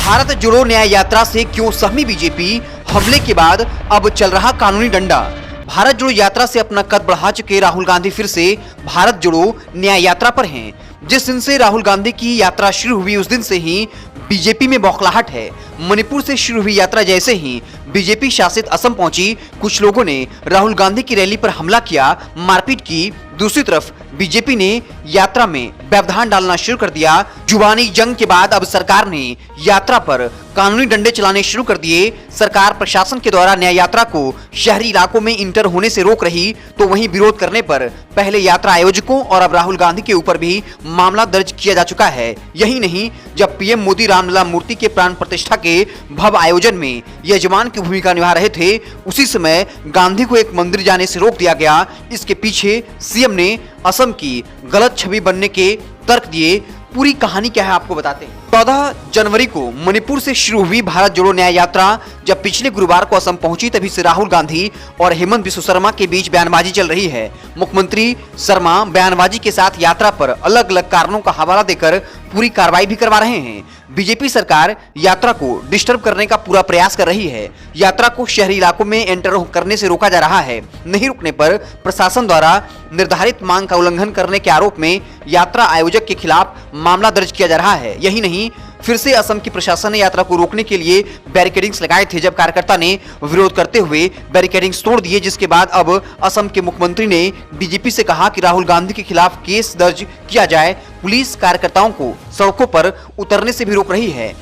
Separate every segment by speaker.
Speaker 1: भारत जोड़ो न्याय यात्रा से क्यों सहमी बीजेपी, हमले के बाद अब चल रहा कानूनी डंडा। भारत जोड़ो यात्रा से अपना कद बढ़ा चुके राहुल गांधी फिर से भारत जोड़ो न्याय यात्रा पर हैं। जिस दिन से राहुल गांधी की यात्रा शुरू हुई उस दिन से ही बीजेपी में बौखलाहट है। मणिपुर से शुरू हुई यात्रा जैसे ही बीजेपी शासित असम पहुंची, कुछ लोगों ने राहुल गांधी की रैली पर हमला किया, मारपीट की। दूसरी तरफ बीजेपी ने यात्रा में व्यवधान डालना शुरू कर दिया। जुबानी जंग के बाद अब सरकार ने यात्रा पर कानूनी डंडे चलाने शुरू कर दिए। सरकार प्रशासन के द्वारा न्याय यात्रा को शहरी इलाकों में इंटर होने से रोक रही, तो वहीं विरोध करने पर पहले यात्रा आयोजकों और अब राहुल गांधी के ऊपर भी मामला दर्ज किया जा चुका है। यही नहीं, जब पीएम मोदी रामलला मूर्ति के प्राण प्रतिष्ठा के भव्य आयोजन में यजमान की भूमिका निभा रहे थे, उसी समय गांधी को एक मंदिर जाने से रोक दिया गया। इसके पीछे सीएम ने असम की गलत छवि बनने के तर्क दिए। पूरी कहानी क्या है आपको बताते हैं। 14 जनवरी को मणिपुर से शुरू हुई भारत जोड़ो न्याय यात्रा जब पिछले गुरुवार को असम पहुंची, तभी से राहुल गांधी और हेमंत बिस्व शर्मा के बीच बयानबाजी चल रही है। मुख्यमंत्री शर्मा बयानबाजी के साथ यात्रा पर अलग अलग कारणों का हवाला देकर पूरी कार्रवाई भी करवा रहे हैं। बीजेपी सरकार यात्रा को डिस्टर्ब करने का पूरा प्रयास कर रही है। यात्रा को शहरी इलाकों में एंटर करने से रोका जा रहा है। नहीं रुकने पर प्रशासन द्वारा निर्धारित मांग का उल्लंघन करने के आरोप में यात्रा आयोजक के खिलाफ मामला दर्ज किया जा रहा है। यही नहीं, फिर से असम की प्रशासन ने यात्रा को रोकने के लिए बैरिकेडिंग्स लगाए थे। जब कार्यकर्ता ने विरोध करते हुए बैरिकेडिंग्स तोड़ दिए, जिसके बाद अब असम के मुख्यमंत्री ने डीजीपी से कहा कि राहुल गांधी के खिलाफ केस दर्ज किया जाए। पुलिस कार्यकर्ताओं को सड़कों पर उतरने से भी रोक रही है।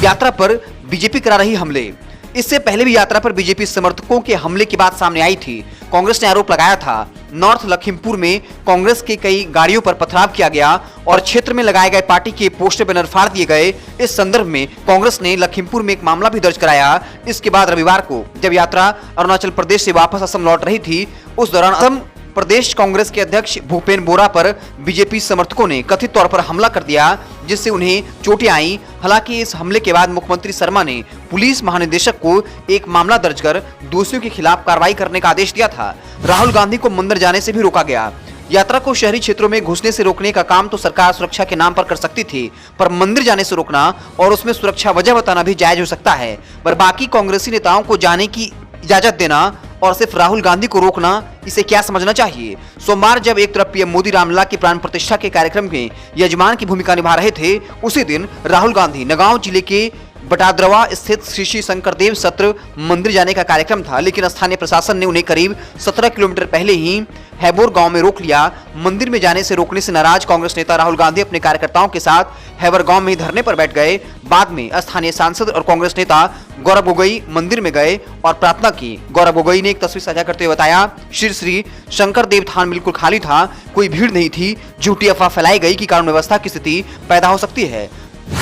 Speaker 1: यात्रा पर बीजेपी करा रही हमले। इससे पहले भी यात्रा पर बीजेपी समर्थकों के हमले की बात सामने आई थी। कांग्रेस ने आरोप लगाया था नॉर्थ लखीमपुर में कांग्रेस के कई गाड़ियों पर पथराव किया गया और क्षेत्र में लगाए गए पार्टी के पोस्टर बैनर फाड़ दिए गए। इस संदर्भ में कांग्रेस ने लखीमपुर में एक मामला भी दर्ज कराया। इसके बाद रविवार को जब यात्रा अरुणाचल प्रदेश से वापस असम लौट रही थी, उस दौरान असम प्रदेश कांग्रेस के अध्यक्ष भूपेन बोरा पर बीजेपी समर्थकों ने कथित तौर पर हमला कर दिया, जिससे उन्हें चोटें आई। हालांकि इस हमले के बाद मुख्यमंत्री शर्मा ने पुलिस महानिदेशक को एक मामला दर्ज कर दोषियों के खिलाफ कार्रवाई करने का आदेश दिया था। राहुल गांधी को मंदिर जाने से भी रोका गया। यात्रा को शहरी क्षेत्रों में घुसने से रोकने का काम तो सरकार सुरक्षा के नाम पर कर सकती थी, पर मंदिर जाने से रोकना और उसमें सुरक्षा वजह बताना भी जायज हो सकता है। पर बाकी कांग्रेसी नेताओं को जाने की इजाजत देना और सिर्फ राहुल गांधी को रोकना, इसे क्या समझना चाहिए। सोमवार जब एक तरफ पीएम मोदी रामलला की प्राण प्रतिष्ठा के कार्यक्रम में यजमान की भूमिका निभा रहे थे, उसी दिन राहुल गांधी नगांव जिले के बटाद्रवा स्थित श्री श्री शंकरदेव सत्र मंदिर जाने का कार्यक्रम था, लेकिन स्थानीय प्रशासन ने उन्हें करीब 17 किलोमीटर पहले ही हैबोर गांव में रोक लिया। मंदिर में जाने से रोकने से नाराज कांग्रेस नेता राहुल गांधी अपने कार्यकर्ताओं के साथ हैबर गांव में ही धरने पर बैठ गए। बाद में स्थानीय सांसद और कांग्रेस नेता गौरव गोगोई मंदिर में गए और प्रार्थना की। गौरव गोगोई ने एक तस्वीर साझा करते हुए बताया, श्री श्री शंकरदेव थान बिल्कुल खाली था, कोई भीड़ नहीं थी। झूठी अफवाह फैलाई गई कि कानून व्यवस्था की स्थिति पैदा हो सकती है।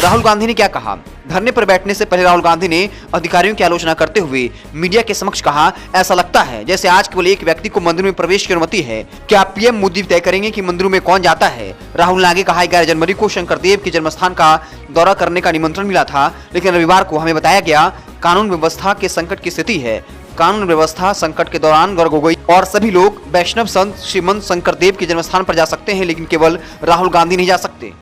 Speaker 1: राहुल गांधी ने क्या कहा। धरने पर बैठने से पहले राहुल गांधी ने अधिकारियों की आलोचना करते हुए मीडिया के समक्ष कहा, ऐसा लगता है जैसे आज केवल एक व्यक्ति को मंदिर में प्रवेश की अनुमति है। क्या पीएम मोदी तय करेंगे कि मंदिरों में कौन जाता है। राहुल ने आगे कहा, 11 जनवरी को शंकरदेव के जन्मस्थान का दौरा करने का निमंत्रण मिला था, लेकिन रविवार को हमें बताया गया कानून व्यवस्था के संकट की स्थिति है। कानून व्यवस्था संकट के दौरान गौरव गोगोई और सभी लोग वैष्णव संत श्रीमंत शंकरदेव के जन्मस्थान पर जा सकते हैं, लेकिन केवल राहुल गांधी नहीं जा सकते।